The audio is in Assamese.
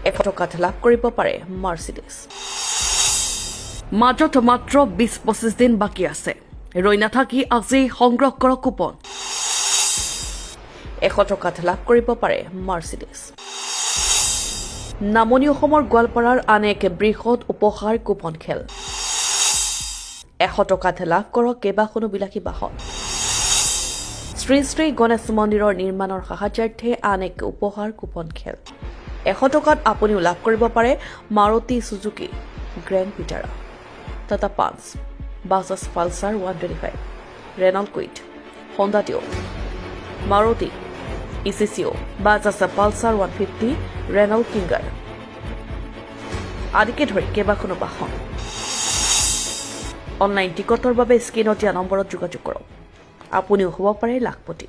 100 টকাত লাভ কৰিব পাৰে মাৰ্চিডিজ মাজত মাত্ৰ 20-25 দিন বাকী আছে ৰৈ নাথাকি আজি সংগ্ৰহ কৰক কুপন 100 টকাত লাভ কৰিব পাৰে মাৰ্চিডিজ নামনি অসমৰ গোৱালপাৰাৰ আন এক বৃহৎ উপহাৰ কুপন খেল 100 টকাত লাভ কৰক কেইবাখনো বিলাসী বাহন শ্ৰী শ্ৰী গণেশ মন্দিৰৰ নিৰ্মাণৰ সাহায্যাৰ্থে আন এক উপহাৰ কুপন খেল 100 টকাত আপুনিও লাভ কৰিব পাৰে Maruti Suzuki Grand Vitara Tata Punch Bajaj Pulsar 125 Renault Kwid Honda Dio Maruti Eeco Bajaj Pulsar 150 Renault Kiger আদিকে ধৰি কেইবাখনো বাহন অনলাইন টিকটৰ বাবে স্ক্ৰীনত দিয়া নম্বৰত যোগাযোগ কৰক আপুনিও হ'ব পাৰে লাখপতি